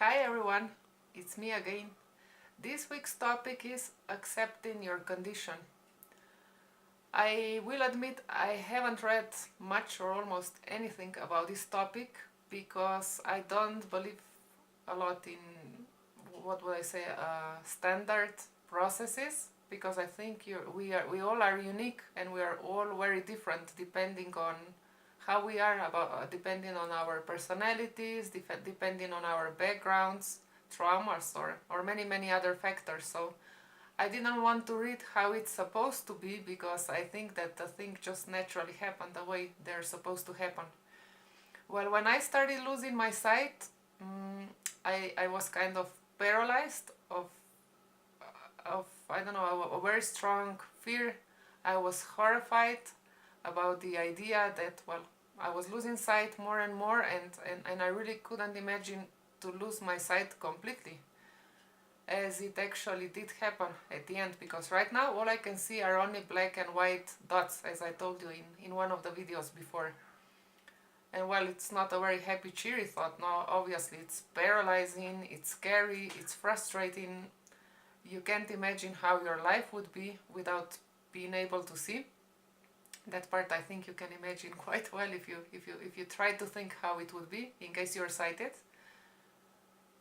Hi everyone, it's me again. This week's topic is accepting your condition. I will admit I haven't read much or almost anything about this topic because I don't believe a lot in, what would I say, standard processes, because I think we all are unique and we are all very different depending on how we are, depending on our personalities, depending on our backgrounds, traumas, or many other factors. So I didn't want to read how it's supposed to be because I think that the thing just naturally happened the way they're supposed to happen. Well, when I started losing my sight, I was kind of paralyzed of I don't know, a very strong fear. I was horrified about the idea that, well, I was losing sight more and more, and I really couldn't imagine to lose my sight completely, as it actually did happen at the end, because right now all I can see are only black and white dots, as I told you in one of the videos before. And well, it's not a very happy, cheery thought. No, obviously it's paralyzing, it's scary, it's frustrating. You can't imagine how your life would be without being able to see. That part I think you can imagine quite well if you try to think how it would be in case you're sighted.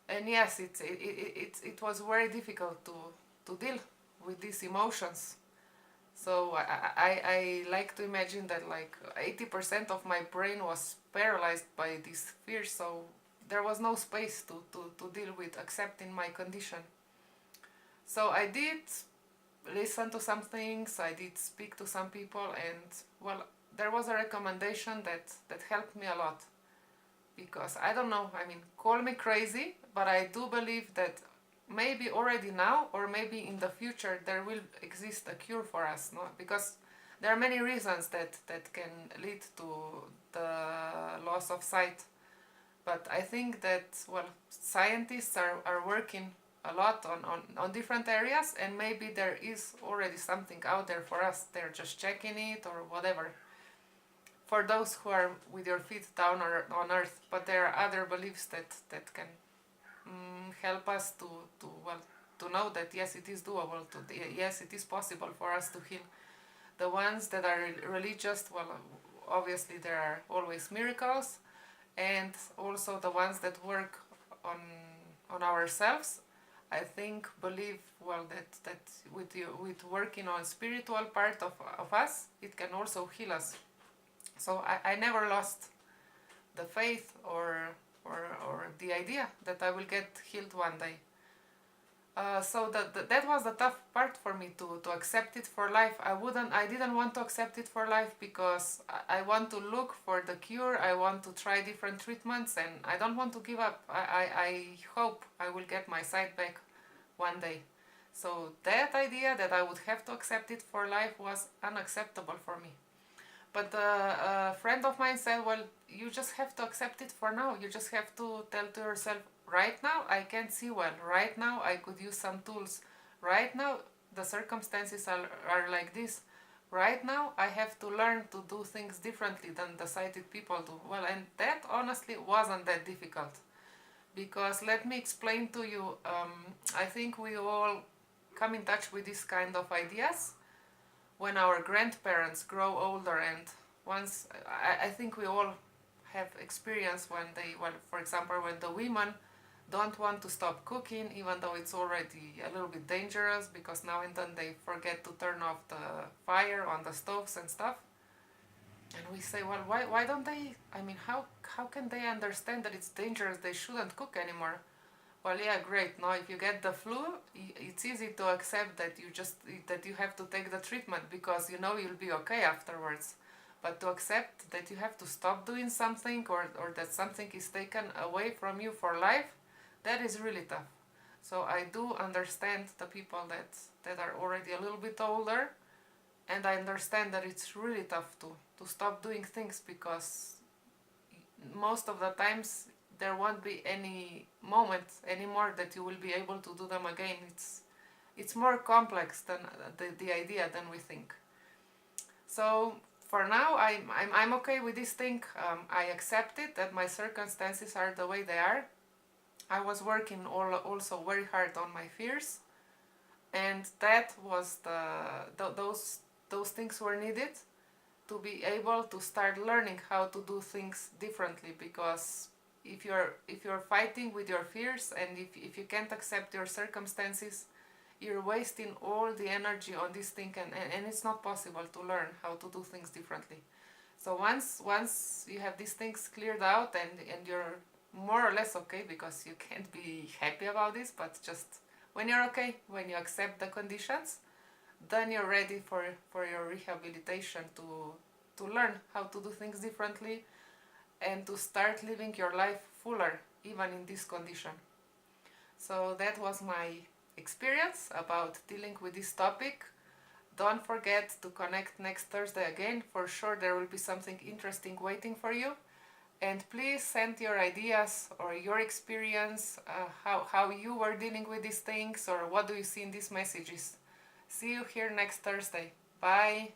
And yes, it was very difficult to deal with these emotions. So I like to imagine that like 80% of my brain was paralyzed by this fear, so there was no space to deal with accepting my condition. So I did listen to some things, I did speak to some people, and well, there was a recommendation that helped me a lot. Because I don't know, I mean, call me crazy, but I do believe that maybe already now or maybe in the future there will exist a cure for us, no? Because there are many reasons that can lead to the loss of sight. But I think that, well, scientists are working a lot on different areas, and maybe there is already something out there for us. They're just checking it or whatever. For those who are with your feet down on earth, but there are other beliefs that can help us to know that yes, it is doable, yes, it is possible for us to heal. The ones that are religious, well, obviously there are always miracles, and also the ones that work on ourselves, I think, believe, well, that with working on spiritual part of us, it can also heal us. So I never lost the faith or the idea that I will get healed one day. So that was the tough part for me to accept it for life. I didn't want to accept it for life because I want to look for the cure. I want to try different treatments, and I don't want to give up. I hope I will get my sight back one day. So that idea that I would have to accept it for life was unacceptable for me. But a friend of mine said, well, you just have to accept it for now. You just have to tell to yourself, right now I can't see well. Right now I could use some tools. Right now the circumstances are like this. Right now I have to learn to do things differently than the sighted people do. Well, and that honestly wasn't that difficult. Because let me explain to you, I think we all come in touch with this kind of ideas when our grandparents grow older, and once I think we all have experience when they, well, for example, when the women don't want to stop cooking even though it's already a little bit dangerous, because now and then they forget to turn off the fire on the stoves and stuff. And we say, well, why don't they, I mean, how can they understand that it's dangerous, they shouldn't cook anymore? Well, yeah, great. Now, if you get the flu, it's easy to accept that you have to take the treatment because you know you'll be okay afterwards. But to accept that you have to stop doing something, or that something is taken away from you for life, that is really tough. So I do understand the people that are already a little bit older, and I understand that it's really tough to stop doing things, because most of the times there won't be any moment anymore that you will be able to do them again. It's more complex than the idea than we think. So for now, I'm okay with this thing. I accept it, that my circumstances are the way they are. I was working also very hard on my fears, and that was those things were needed to be able to start learning how to do things differently. Because if you're fighting with your fears, and if you can't accept your circumstances, you're wasting all the energy on this thing, and it's not possible to learn how to do things differently. So once you have these things cleared out, and you're more or less okay, because you can't be happy about this, but just when you're okay, when you accept the conditions, then you're ready for your rehabilitation to learn how to do things differently, and to start living your life fuller, even in this condition. So that was my experience about dealing with this topic. Don't forget to connect next Thursday again. For sure there will be something interesting waiting for you. And please send your ideas or your experience, how you were dealing with these things, or what do you see in these messages. See you here next Thursday. Bye.